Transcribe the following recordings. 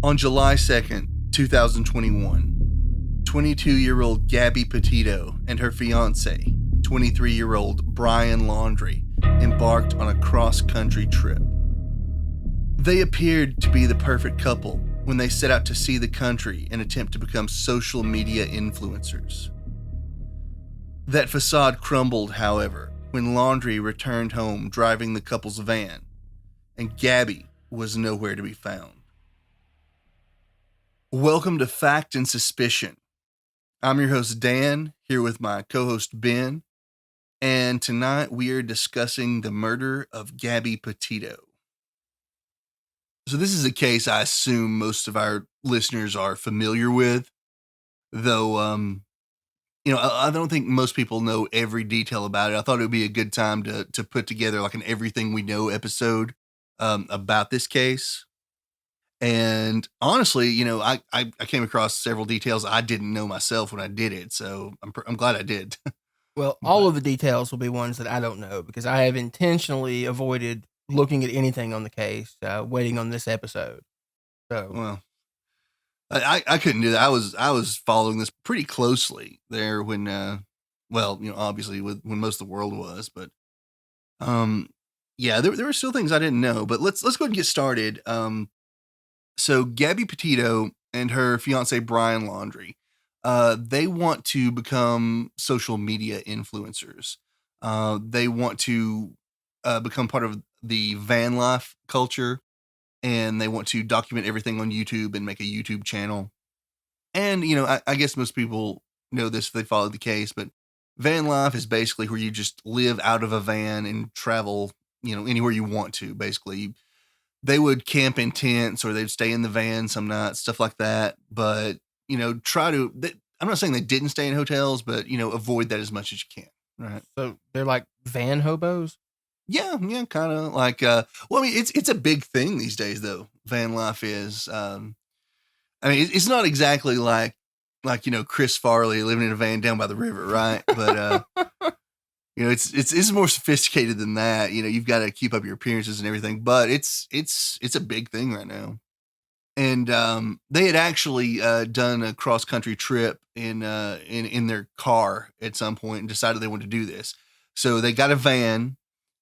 On July 2nd, 2021, 22-year-old Gabby Petito and her fiancé, 23-year-old Brian Laundrie, embarked on a cross-country trip. They appeared to be the perfect couple when they set out to see the country and attempt to become social media influencers. That facade crumbled, however, when Laundrie returned home driving the couple's van, and Gabby was nowhere to be found. Welcome to Fact and Suspicion. I'm your host, Dan, here with my co-host, Ben, and tonight we are discussing the murder of Gabby Petito. So this is a case I assume most of our listeners are familiar with, though, I don't think most people know every detail about it. I thought it would be a good time to put together like an Everything We Know episode about this case. And honestly, I came across several details I didn't know myself when I did it, so I'm glad I did. Well, all of the details will be ones that I don't know because I have intentionally avoided looking at anything on the case, waiting on this episode. So, Well, I couldn't do that. I was following this pretty closely there when, obviously when most of the world was, but yeah, there were still things I didn't know. But let's go ahead and get started. So Gabby Petito and her fiance Brian Laundrie, they want to become social media influencers. They want to become part of the van life culture, and they want to document everything on YouTube and make a YouTube channel. And, I guess most people know this if they follow the case, but van life is basically where you just live out of a van and travel, anywhere you want to, basically. They would camp in tents or they'd stay in the van some nights, stuff like that. But, I'm not saying they didn't stay in hotels, but, avoid that as much as you can. Right. so they're like van hobos. Yeah, kind of like, it's a big thing these days though. Van life is, it's not exactly like, Chris Farley living in a van down by the river. Right. But, it's more sophisticated than that. You've got to keep up your appearances and everything, but it's a big thing right now. And they had actually done a cross country trip in their car at some point and decided they wanted to do this. So they got a van,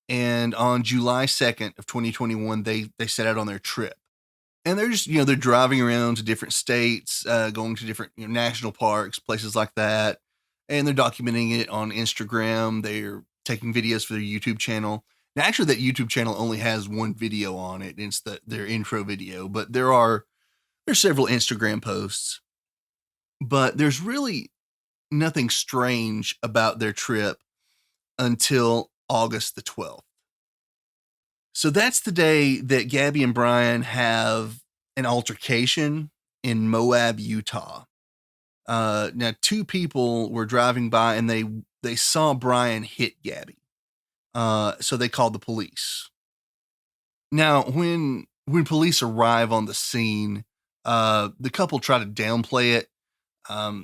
and on July 2nd of 2021, they set out on their trip. And they're just, they're driving around to different states, going to different national parks, places like that. And they're documenting it on Instagram. They're taking videos for their YouTube channel. Now, actually, that YouTube channel only has one video on it. And it's their intro video. But there's several Instagram posts. But there's really nothing strange about their trip until August the 12th. So that's the day that Gabby and Brian have an altercation in Moab, Utah. Now, two people were driving by and they saw Brian hit Gabby. So they called the police. Now, when police arrive on the scene, the couple try to downplay it.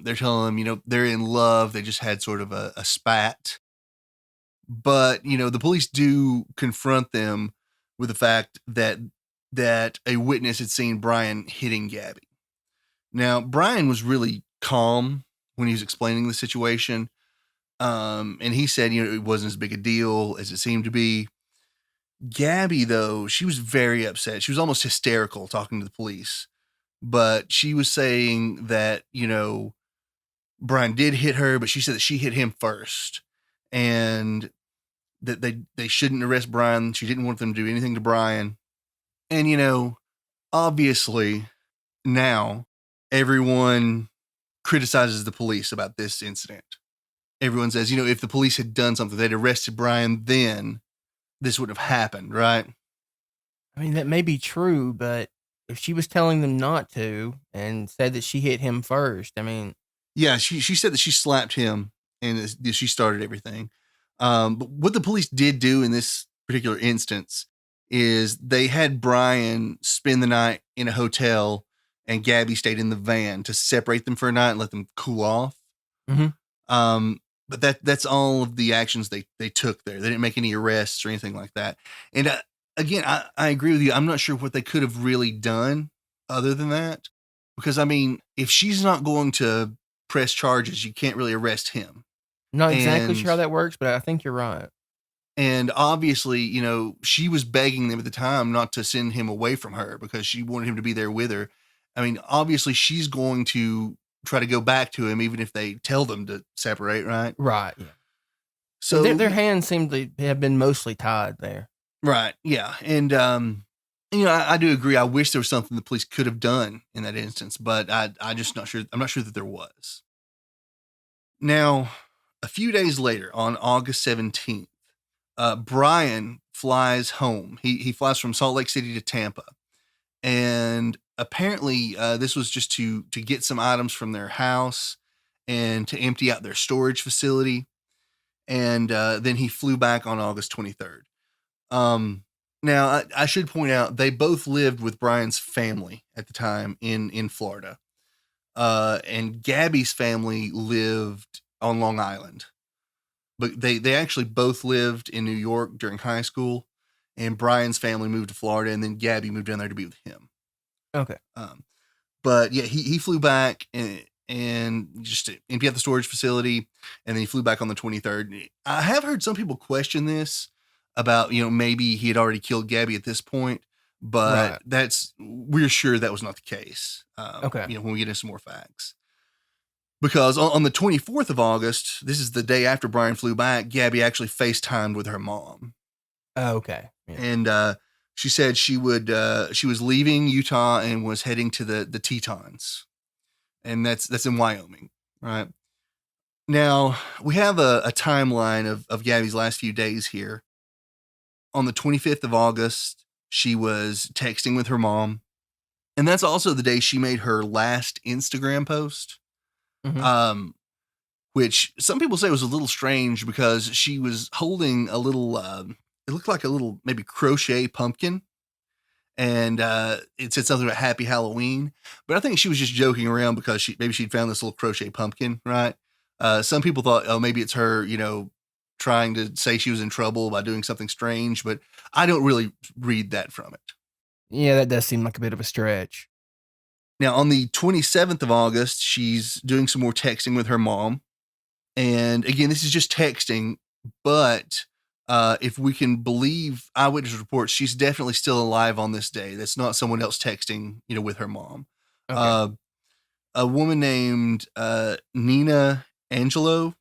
They're telling them, they're in love. They just had sort of a spat. But, the police do confront them with the fact that a witness had seen Brian hitting Gabby. Now, Brian was really calm when he was explaining the situation. And he said, it wasn't as big a deal as it seemed to be. Gabby, though, she was very upset. She was almost hysterical talking to the police. But she was saying that, Brian did hit her, but she said that she hit him first. And that they shouldn't arrest Brian. She didn't want them to do anything to Brian. And, obviously, now everyone criticizes the police about this incident. Everyone says, if the police had done something, they'd arrested Brian, then this wouldn't have happened, right? I mean, that may be true, but if she was telling them not to and said that she hit him first, I mean... Yeah, she said that she slapped him and she started everything. But what the police did do in this particular instance is they had Brian spend the night in a hotel and Gabby stayed in the van to separate them for a night and let them cool off. Mm-hmm. But that's all of the actions they took there. They didn't make any arrests or anything like that. And again, I agree with you. I'm not sure what they could have really done other than that. Because, I mean, if she's not going to press charges, you can't really arrest him. Not exactly And sure how that works, but I think you're right. And obviously, you know, she was begging them at the time not to send him away from her because she wanted him to be there with her. I mean, obviously, she's going to try to go back to him, even if they tell them to separate, right? Right. Yeah. So Their hands seem to have been mostly tied there. right, yeah, and you know, I do agree. I wish there was something the police could have done in that instance, but I just not sure. I'm not sure that there was. Now, a few days later, on August 17th. Brian flies home. He flies from Salt Lake City to Tampa, and apparently this was just to get some items from their house and to empty out their storage facility. And then he flew back on August 23rd. Now I should point out they both lived with Brian's family at the time in Florida, and Gabby's family lived on Long Island. But they actually both lived in New York during high school, and Brian's family moved to Florida, and then Gabby moved down there to be with him. Okay. But yeah, he flew back and just to empty out the storage facility, and then he flew back on the 23rd. I have heard some people question this about, you know, maybe he had already killed Gabby at this point, but we're sure that was not the case. Okay. You know, when we get into some more facts. Because on the 24th of August, this is the day after Brian flew back, Gabby actually FaceTimed with her mom. Okay. Yeah. And she said she was leaving Utah and was heading to the Tetons. And that's in Wyoming, right? Now, we have a timeline of Gabby's last few days here. On the 25th of August, she was texting with her mom. And that's also the day she made her last Instagram post. Mm-hmm. Which some people say was a little strange because she was holding a little, it looked like a little maybe crochet pumpkin, and it said something about Happy Halloween. But I think she was just joking around because she'd found this little crochet pumpkin, right? Some people thought, oh, maybe it's her, you know, trying to say she was in trouble by doing something strange, but I don't really read that from it. Yeah, that does seem like a bit of a stretch. Now, on the 27th of August, she's doing some more texting with her mom. And again, this is just texting, but if we can believe eyewitness reports, she's definitely still alive on this day. That's not someone else texting, you know, with her mom. Okay. A woman named Nina Angelo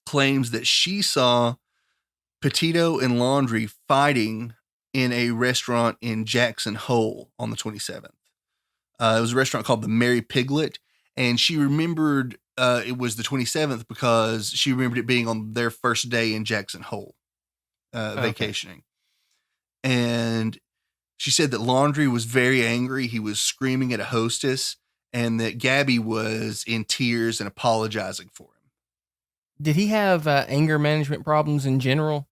claims that she saw Petito and Laundrie fighting in a restaurant in Jackson Hole on the 27th. It was a restaurant called the Mary Piglet, and she remembered it was the 27th because she remembered it being on their first day in Jackson Hole, vacationing. And she said that Laundrie was very angry. He was screaming at a hostess, and that Gabby was in tears and apologizing for him. Did he have anger management problems in general?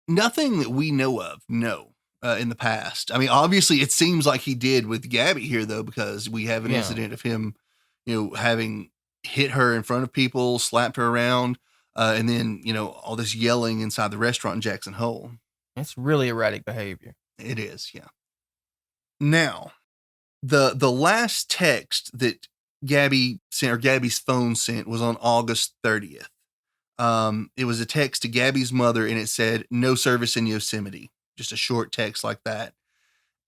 Nothing that we know of, no. In the past. I mean, obviously it seems like he did with Gabby here though, because we have an incident of him, you know, having hit her in front of people, slapped her around, and then, you know, all this yelling inside the restaurant in Jackson Hole. That's really erratic behavior. It is. Yeah. Now the last text that Gabby sent, or Gabby's phone sent, was on August 30th. It was a text to Gabby's mother, and it said, "No service in Yosemite." Just a short text like that.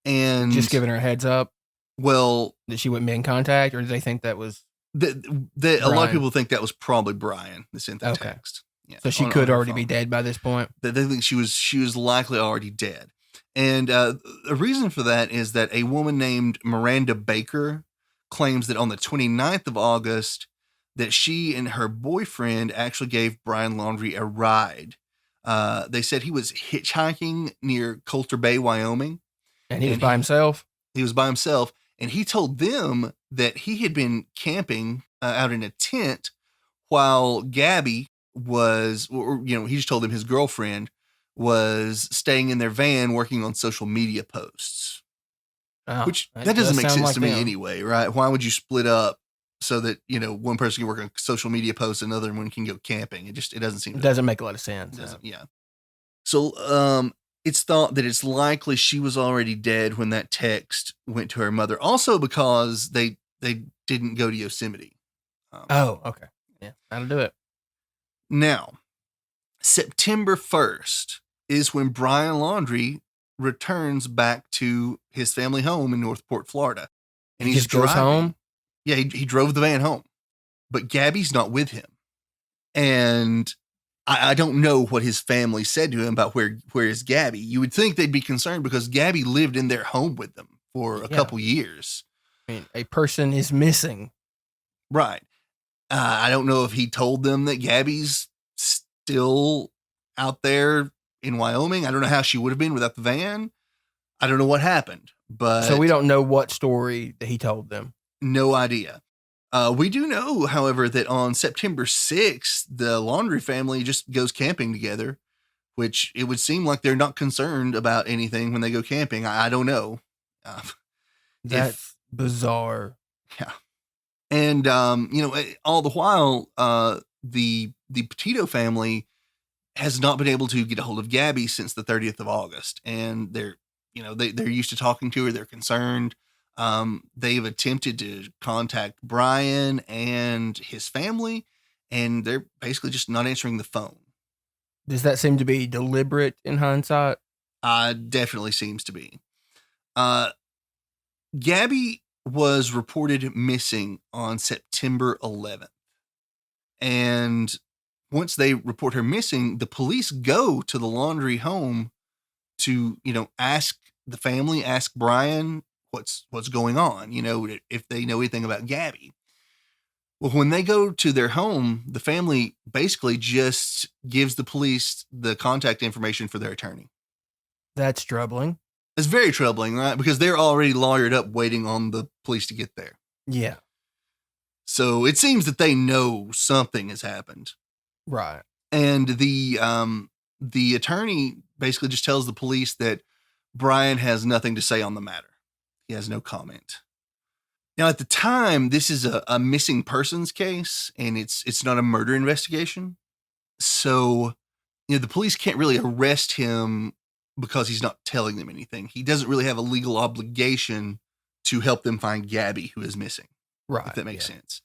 And just giving her a heads up. Well, that she wouldn't be in contact, or did they think that was a lot of people think that was probably Brian that sent that text. Yeah. So she could already be dead by this point. They think she was likely already dead. And the reason for that is that a woman named Miranda Baker claims that on the 29th of August that she and her boyfriend actually gave Brian Laundrie a ride. They said he was hitchhiking near Coulter Bay, Wyoming. And he was by himself? He was by himself. And he told them that he had been camping out in a tent while Gabby was, or, you know, he just told them his girlfriend was staying in their van working on social media posts. Which that doesn't make sense to me anyway, right? Why would you split up so that, you know, one person can work on social media posts, another one can go camping? It doesn't seem. It doesn't make a lot of sense. Yeah. So, it's thought that it's likely she was already dead when that text went to her mother. Also, because they didn't go to Yosemite. Oh, okay. Yeah, that'll do it. Now, September 1st is when Brian Laundrie returns back to his family home in Northport, Florida. And He he's just goes driving. home? Yeah, he drove the van home. But Gabby's not with him. And I don't know what his family said to him about where is Gabby. You would think they'd be concerned because Gabby lived in their home with them for a couple years. I mean, a person is missing. Right. I don't know if he told them that Gabby's still out there in Wyoming. I don't know how she would have been without the van. I don't know what happened, but So we don't know what story that he told them. No idea. We do know, however, that on September 6th, the Laundrie family just goes camping together, which it would seem like they're not concerned about anything when they go camping. I don't know. That's bizarre. Yeah. And, all the while, the Petito family has not been able to get a hold of Gabby since the 30th of August. And they're used to talking to her. They're concerned. They've attempted to contact Brian and his family, and they're basically just not answering the phone. Does that seem to be deliberate in hindsight? Definitely seems to be. Gabby was reported missing on September 11th. And once they report her missing, the police go to the Laundrie home to, ask the family, ask Brian what's going on, if they know anything about Gabby. Well, when they go to their home, the family basically just gives the police the contact information for their attorney. That's troubling. It's very troubling, right? Because they're already lawyered up waiting on the police to get there. Yeah. So it seems that they know something has happened. Right. And the attorney basically just tells the police that Brian has nothing to say on the matter. He has no comment. Now, at the time, this is a missing persons case, and it's not a murder investigation. So, the police can't really arrest him because he's not telling them anything. He doesn't really have a legal obligation to help them find Gabby, who is missing. Right. If that makes sense.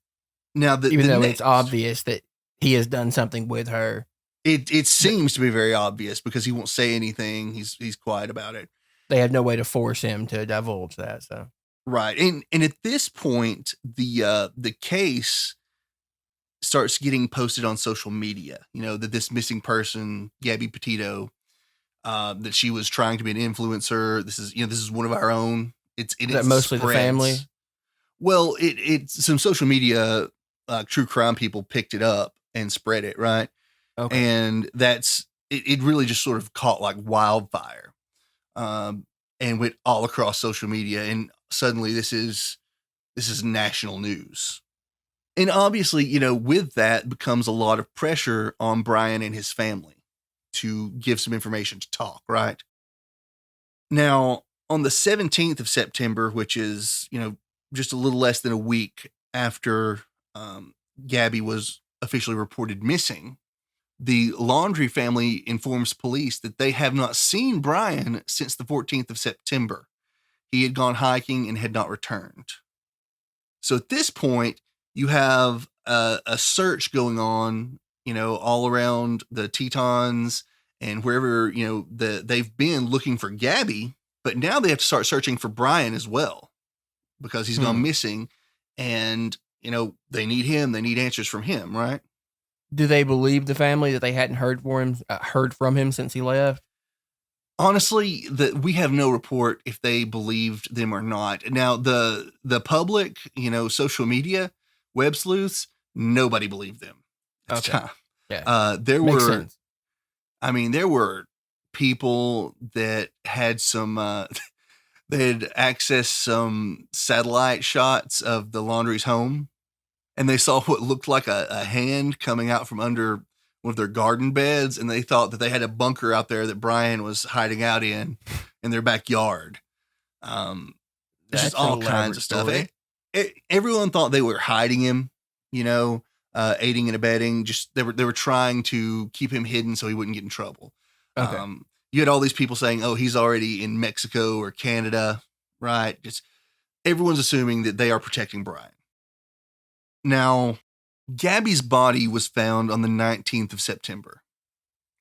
Now, even though it's obvious that he has done something with her. It seems to be very obvious because he won't say anything. He's quiet about it. They have no way to force him to divulge that. So right, and at this point, the case starts getting posted on social media. That this missing person, Gabby Petito, that she was trying to be an influencer. This is one of our own. It's mostly the family. Well, it's some social media true crime people picked it up and spread it, right? Okay. And that's it really just sort of caught like wildfire. And went all across social media, and suddenly this is national news. And obviously, with that becomes a lot of pressure on Brian and his family to give some information to talk, right? Now, on the 17th of September, which is, just a little less than a week after Gabby was officially reported missing, the Laundrie family informs police that they have not seen Brian since the 14th of September. He had gone hiking and had not returned. So at this point, you have a search going on, all around the Tetons and wherever, they've been looking for Gabby, but now they have to start searching for Brian as well because he's gone missing, and, they need him. They need answers from him, right? Do they believe the family that they hadn't heard from him since he left? Honestly, we have no report if they believed them or not. Now, the public, social media, web sleuths, nobody believed them at the time. Yeah. There Makes were, sense. there were people that had some, they had accessed some satellite shots of the Laundrie's home, and they saw what looked like a hand coming out from under one of their garden beds, and they thought that they had a bunker out there that Brian was hiding out in their backyard. Just all kinds of stuff. Everyone thought they were hiding him, aiding and abetting. Just they were trying to keep him hidden so he wouldn't get in trouble. Okay. You had all these people saying, oh, he's already in Mexico or Canada, right? Just everyone's assuming that they are protecting Brian. Now, Gabby's body was found on the 19th of September.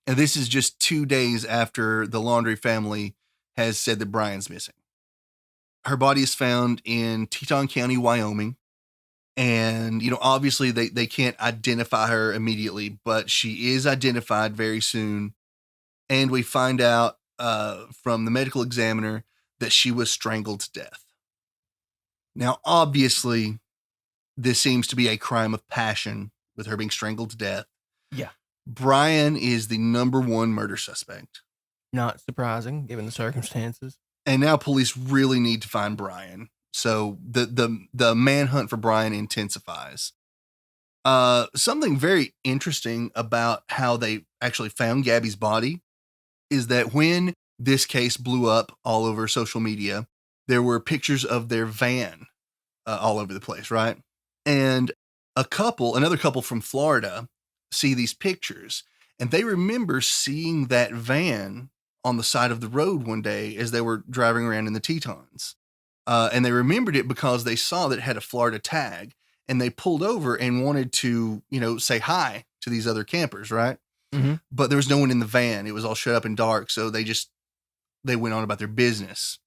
And this is just 2 days after the Laundrie family has said that Brian's missing. Her body is found in Teton County, Wyoming. And, obviously they can't identify her immediately, but she is identified very soon. And we find out from the medical examiner that she was strangled to death. Now, obviously, this seems to be a crime of passion with her being strangled to death. Yeah. Brian is the number one murder suspect. Not surprising, given the circumstances. And now police really need to find Brian. So the manhunt for Brian intensifies. Something very interesting about how they actually found Gabby's body is that when this case blew up all over social media, there were pictures of their van all over the place, right? And another couple from Florida see these pictures, and they remember seeing that van on the side of the road one day as they were driving around in the Tetons. And they remembered it because they saw that it had a Florida tag, and they pulled over and wanted to, say hi to these other campers, right? Mm-hmm. But there was no one in the van. It was all shut up and dark. So they went on about their business.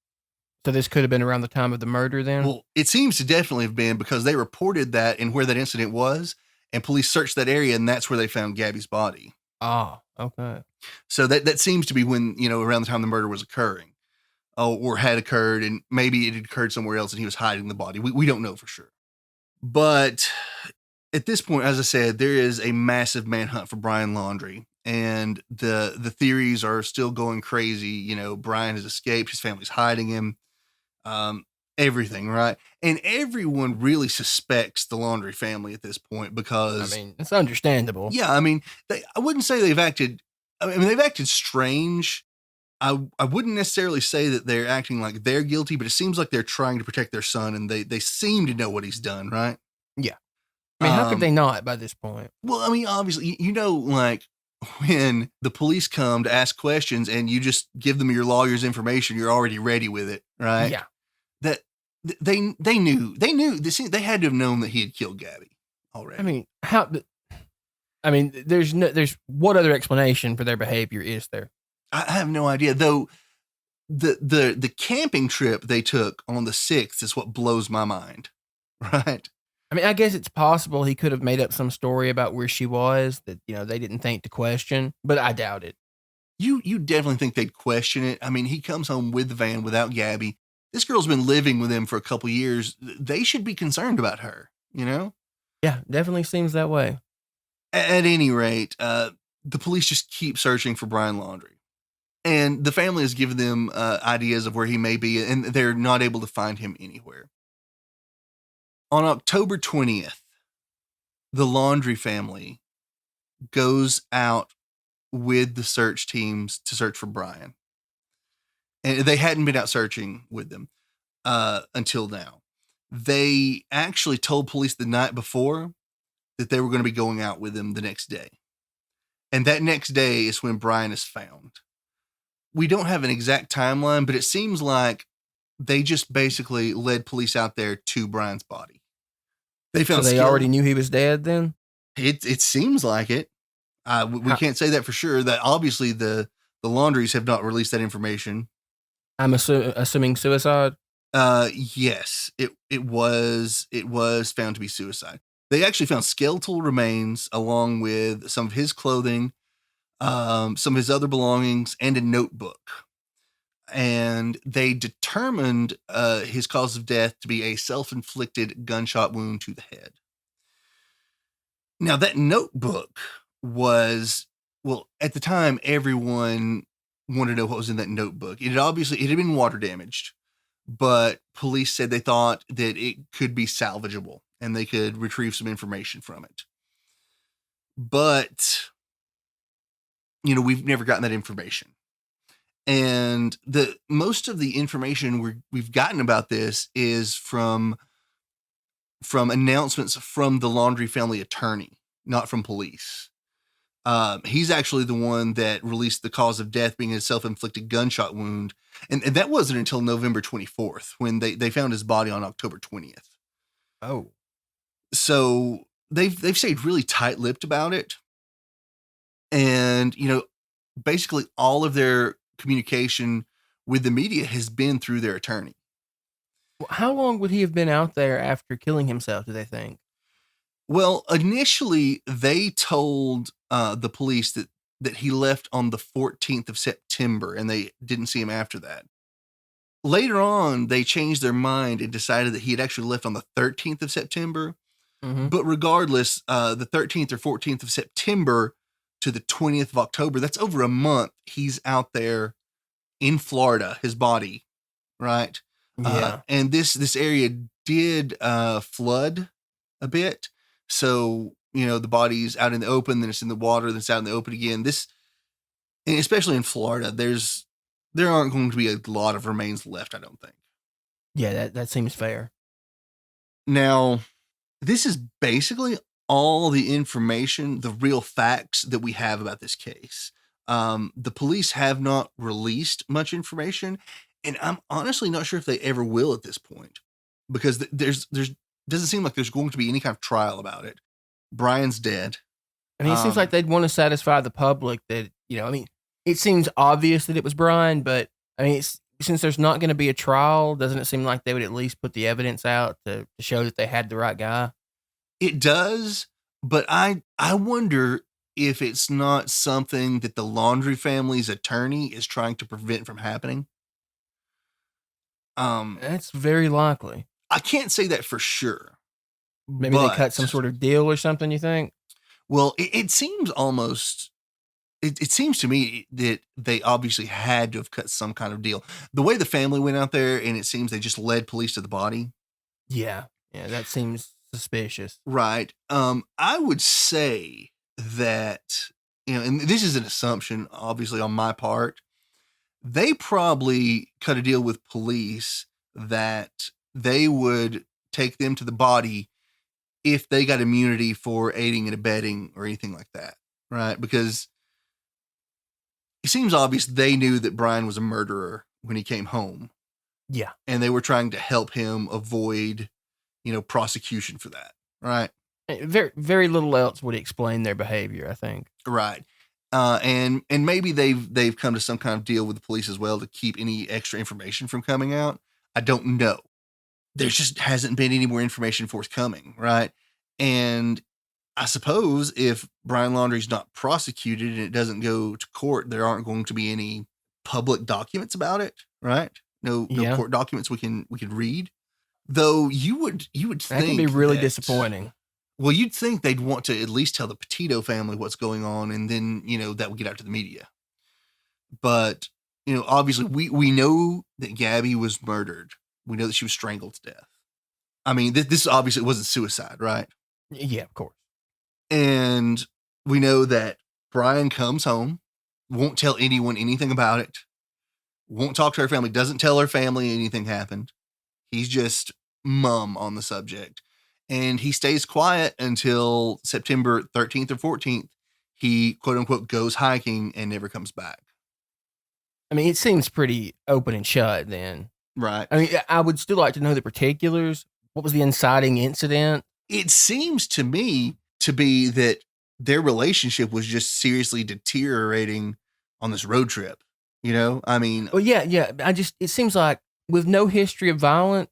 So this could have been around the time of the murder then? Well, it seems to definitely have been, because they reported that and where that incident was, and police searched that area, and that's where they found Gabby's body. Oh, okay. So that seems to be when, around the time the murder was occurring. Or had occurred, and maybe it had occurred somewhere else and he was hiding the body. We don't know for sure. But at this point, as I said, there is a massive manhunt for Brian Laundrie, and the theories are still going crazy. Brian has escaped, his family's hiding him, everything, right? And everyone really suspects the Laundrie family at this point because, it's understandable. Yeah, I wouldn't say they've acted. They've acted strange. I wouldn't necessarily say that they're acting like they're guilty, but it seems like they're trying to protect their son, and they seem to know what he's done, right? Yeah. How could they not by this point? Well, obviously, like when the police come to ask questions and you just give them your lawyer's information, you're already ready with it, right? Yeah. That they knew they had to have known that he had killed Gabby already. There's what other explanation for their behavior is there? I have no idea, though. The camping trip they took on the 6th is what blows my mind, right? I guess it's possible he could have made up some story about where she was that, they didn't think to question, but I doubt it. You definitely think they'd question it. He comes home with the van without Gabby. This girl's been living with him for a couple years. They should be concerned about her, Yeah, definitely seems that way. At any rate, the police just keep searching for Brian Laundrie. And the family has given them ideas of where he may be, and they're not able to find him anywhere. On October 20th, the Laundrie family goes out with the search teams to search for Brian. And they hadn't been out searching with them until now. They actually told police the night before that they were going to be going out with him the next day. And that next day is when Brian is found. We don't have an exact timeline, but it seems like they just basically led police out there to Brian's body. So they already knew he was dead then? It seems like it. We can't say that for sure. That obviously the Laundries have not released that information. I'm assuming suicide? Yes, it was found to be suicide. They actually found skeletal remains along with some of his clothing, some of his other belongings, and a notebook. And they determined his cause of death to be a self-inflicted gunshot wound to the head. Now, that notebook was, well, at the time, everyone wanted to know what was in that notebook. It had been water damaged, but police said they thought that it could be salvageable and they could retrieve some information from it. But, we've never gotten that information. And most of the information we've gotten about this is from announcements from the Laundrie family attorney, not from police. He's actually the one that released the cause of death being a self-inflicted gunshot wound. And that wasn't until November 24th when they found his body on October 20th. Oh. So they've stayed really tight-lipped about it. And, basically all of their communication with the media has been through their attorney. How long would he have been out there after killing himself, do they think? Well, initially they told the police that he left on the 14th of September and they didn't see him after that. Later on, they changed their mind and decided that he had actually left on the 13th of September. Mm-hmm. But regardless, the 13th or 14th of September to the 20th of October, that's over a month. He's out there in Florida, his body, right? Yeah. And this area did flood a bit. So, the body's out in the open, then it's in the water, then it's out in the open again. And especially in Florida, there aren't going to be a lot of remains left, I don't think. Yeah, that seems fair. Now, this is basically all the information, the real facts that we have about this case. The police have not released much information, and I'm honestly not sure if they ever will at this point, because there's doesn't seem like there's going to be any kind of trial about it. Brian's dead. I mean, it seems like they'd want to satisfy the public that, it seems obvious that it was Brian, but I mean, since there's not going to be a trial, doesn't it seem like they would at least put the evidence out to show that they had the right guy? It does, but I wonder if it's not something that the Laundrie family's attorney is trying to prevent from happening. That's very likely. I can't say that for sure. Maybe they cut some sort of deal or something, you think? Well, it seems almost, it seems to me that they obviously had to have cut some kind of deal. The way the family went out there, and it seems they just led police to the body. Yeah, that seems suspicious. Right. I would say that, and this is an assumption, obviously, on my part, they probably cut a deal with police that they would take them to the body if they got immunity for aiding and abetting or anything like that, right? Because it seems obvious they knew that Brian was a murderer when he came home. Yeah. And they were trying to help him avoid, prosecution for that, right? Very, very little else would explain their behavior, I think. Right. And maybe they've come to some kind of deal with the police as well to keep any extra information from coming out. I don't know. There just hasn't been any more information forthcoming, right? And I suppose if Brian Laundrie's not prosecuted and it doesn't go to court, there aren't going to be any public documents about it, right? No court documents we can read. Though you would think that can be really disappointing. Well, you'd think they'd want to at least tell the Petito family what's going on, and then that would get out to the media. But obviously we know that Gabby was murdered. We know that she was strangled to death. I mean, this obviously wasn't suicide, right? Yeah, of course. And we know that Brian comes home, won't tell anyone anything about it, won't talk to her family, doesn't tell her family anything happened. He's just mum on the subject. And he stays quiet until September 13th or 14th. He, quote unquote, goes hiking and never comes back. I mean, it seems pretty open and shut then. Right. I mean, I would still like to know the particulars. What was the inciting incident? It seems to me to be that their relationship was just seriously deteriorating on this road trip. I mean. Well, yeah. It seems like with no history of violence,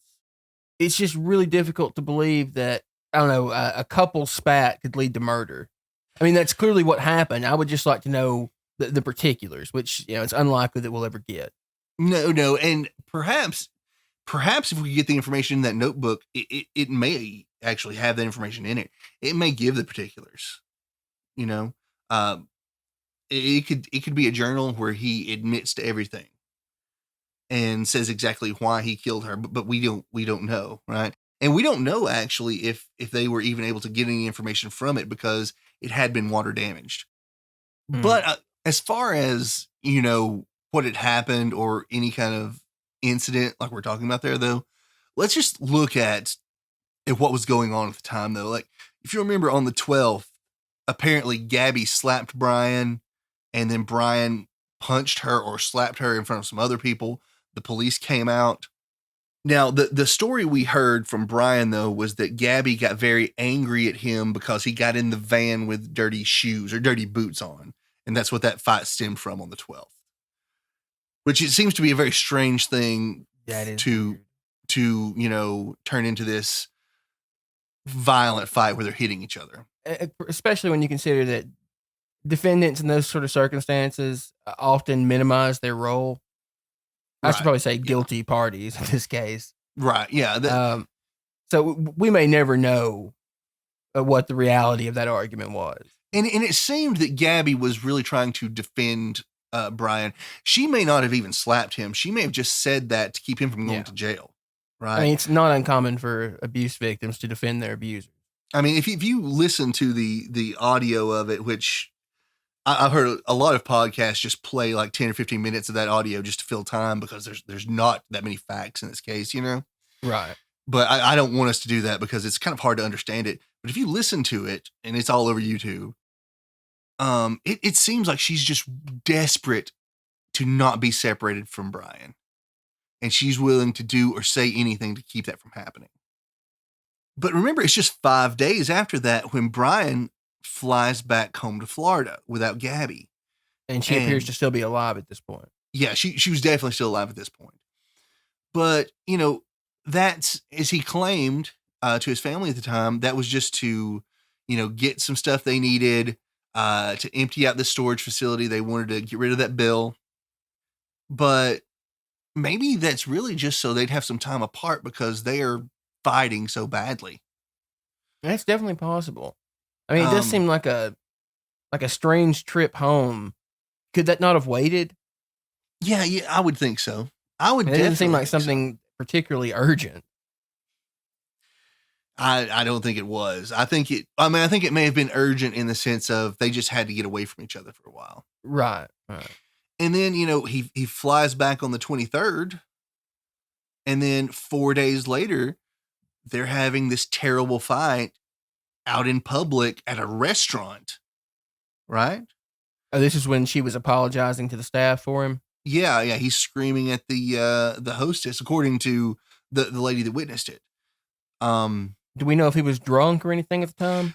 it's just really difficult to believe that, I don't know, a couple spat could lead to murder. I mean, that's clearly what happened. I would just like to know the particulars, which, it's unlikely that we'll ever get. No. And perhaps if we get the information in that notebook, it may actually have that information in it. It may give the particulars, it could be a journal where he admits to everything and says exactly why he killed her, but we don't know, right? And we don't know actually if they were even able to get any information from it because it had been water damaged. But as far as, what had happened or any kind of incident like we're talking about there, though, let's just look at what was going on at the time, though. Like, if you remember on the 12th, apparently Gabby slapped Brian, and then Brian punched her or slapped her in front of some other people. The police came out. Now, the story we heard from Brian, though, was that Gabby got very angry at him because he got in the van with dirty shoes or dirty boots on. And that's what that fight stemmed from on the 12th. Which it seems to be a very strange thing That is to turn into this violent fight where they're hitting each other. Especially when you consider that defendants in those sort of circumstances often minimize their role. I should probably say guilty parties in this case. Right. Yeah. So we may never know what the reality of that argument was. And it seemed that Gabby was really trying to defend Brian. She may not have even slapped him. She may have just said that to keep him from going to jail. Right. I mean, it's not uncommon for abuse victims to defend their abusers. I mean, if you listen to the audio of it, which I've heard a lot of podcasts just play like 10 or 15 minutes of that audio just to fill time because there's not that many facts in this case, Right. But I don't want us to do that because it's kind of hard to understand it. But if you listen to it, and it's all over YouTube, it seems like she's just desperate to not be separated from Brian. And she's willing to do or say anything to keep that from happening. But remember, it's just 5 days after that when Brian flies back home to Florida without Gabby. And she appears to still be alive at this point. Yeah, she was definitely still alive at this point. But, that's, as he claimed to his family at the time, that was just to, get some stuff they needed to empty out the storage facility. They wanted to get rid of that bill. But maybe that's really just so they'd have some time apart because they are fighting so badly. That's definitely possible. I mean, it does seem like a strange trip home. Could that not have waited? Yeah, I would think so. It doesn't seem like something particularly urgent. I don't think it was. I think it may have been urgent in the sense of they just had to get away from each other for a while. Right. And then, he flies back on the 23rd. And then 4 days later, they're having this terrible fight out in public at a restaurant. Right? Oh, this is when she was apologizing to the staff for him? Yeah. He's screaming at the hostess, according to the lady that witnessed it. Do we know if he was drunk or anything at the time?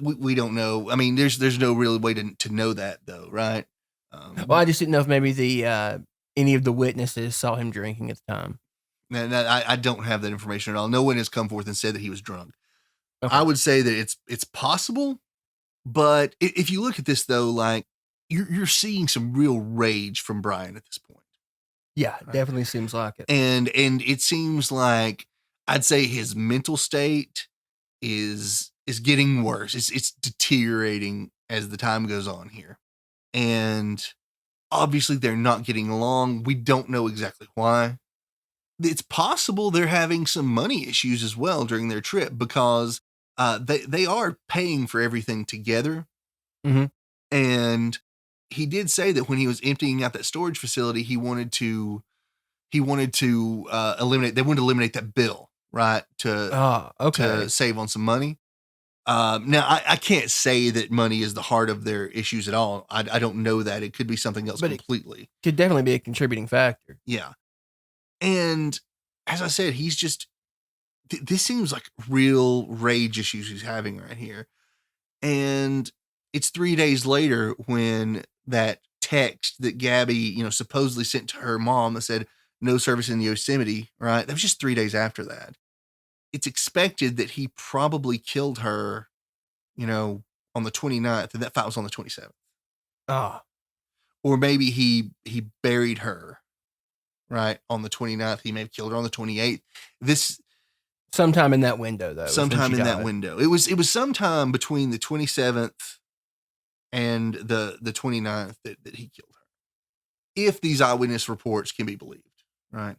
We don't know. I mean, there's no real way to know that though, right? Well, I just didn't know if maybe any of the witnesses saw him drinking at the time. And I don't have that information at all. No one has come forth and said that he was drunk. Okay. I would say that it's possible, but if you look at this though, like you're seeing some real rage from Brian at this point. Yeah, it definitely seems like it. And it seems like I'd say his mental state is getting worse. It's deteriorating as the time goes on here. And obviously they're not getting along. We don't know exactly why. It's possible they're having some money issues as well during their trip because they are paying for everything together. Mm-hmm. And he did say that when he was emptying out that storage facility, they wanted to eliminate that bill, right? To save on some money. Now I can't say that money is the heart of their issues at all. I don't know that. It could be something else completely. It could definitely be a contributing factor. Yeah. And as I said, he's just, this seems like real rage issues he's having right here. And it's 3 days later when that text that Gabby, supposedly sent to her mom that said no service in Yosemite, right? That was just 3 days after that. It's expected that he probably killed her, on the 29th, and that fight was on the 27th. Oh. Or maybe he buried her, right, on the 29th. He may have killed her on the 28th. Sometime in that window, though. Sometime in that window. It was sometime between the 27th and the 29th that he killed her. If these eyewitness reports can be believed, right?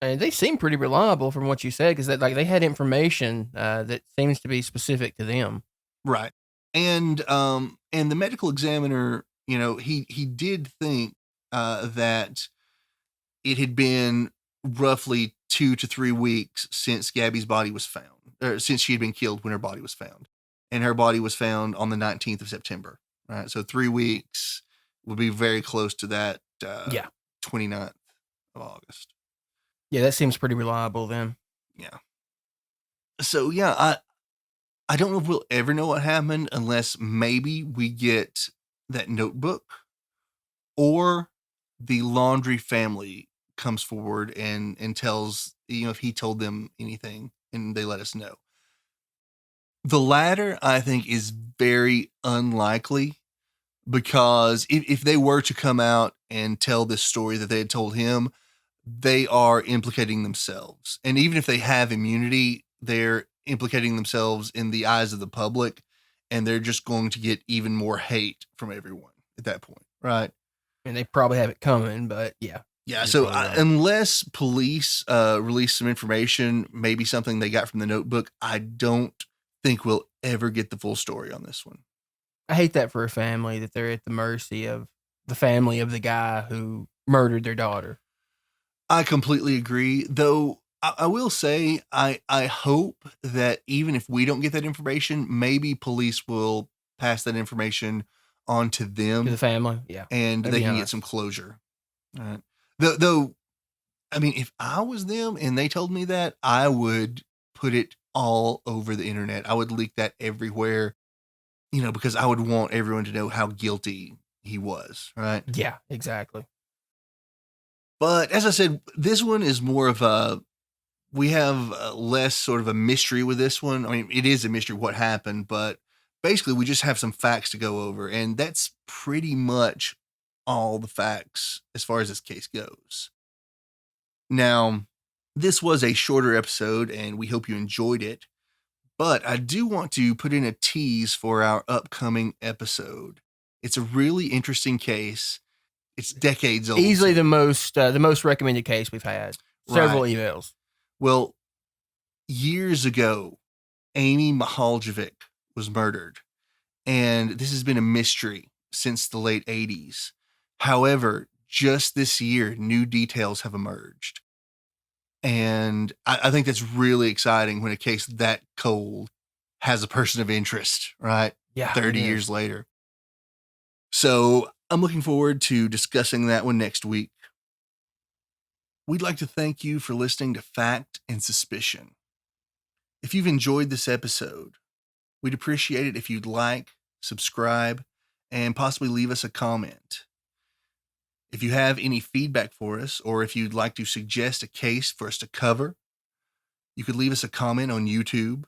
And they seem pretty reliable from what you said, because they had information that seems to be specific to them. Right. And the medical examiner, he did think that it had been roughly 2 to 3 weeks since Gabby's body was found, or since she had been killed when her body was found. and her body was found on the 19th of September. Right. So 3 weeks would be very close to that 29th of August. Yeah, that seems pretty reliable then. Yeah. So yeah, I don't know if we'll ever know what happened unless maybe we get that notebook or the Laundrie family comes forward and tells, if he told them anything and they let us know. The latter, I think, is very unlikely because if they were to come out and tell this story that they had told him, they are implicating themselves. And even if they have immunity, they're implicating themselves in the eyes of the public, and they're just going to get even more hate from everyone at that point. Right. And they probably have it coming, but yeah. Yeah. So unless police release some information, maybe something they got from the notebook, I don't think we'll ever get the full story on this one. I hate that for a family, that they're at the mercy of the family of the guy who murdered their daughter. I completely agree, though. I will say, I hope that even if we don't get that information, maybe police will pass that information on to them, to the family. Yeah. And they can get some closure. Right. Though, I mean, if I was them and they told me that, I would put it all over the internet. I would leak that everywhere, because I would want everyone to know how guilty he was. Right. Yeah, exactly. But as I said, this one is more of we have less sort of a mystery with this one. I mean, it is a mystery what happened, but basically we just have some facts to go over. And that's pretty much all the facts as far as this case goes. Now, this was a shorter episode and we hope you enjoyed it, but I do want to put in a tease for our upcoming episode. It's a really interesting case. It's decades old. Easily the most recommended case we've had. Several emails. Well, years ago, Amy Mihaljevic was murdered, and this has been a mystery since the late 80s. However, just this year, new details have emerged. And I think that's really exciting when a case that cold has a person of interest, right? Yeah. 30 years later. So I'm looking forward to discussing that one next week. We'd like to thank you for listening to Fact and Suspicion. If you've enjoyed this episode, we'd appreciate it if you'd like, subscribe, and possibly leave us a comment. If you have any feedback for us, or if you'd like to suggest a case for us to cover, you could leave us a comment on YouTube,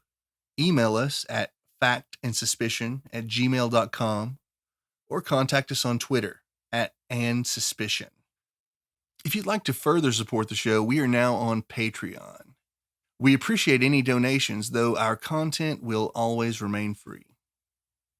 email us at factandsuspicion@gmail.com, or contact us on Twitter @andsuspicion. If you'd like to further support the show, we are now on Patreon. We appreciate any donations, though our content will always remain free.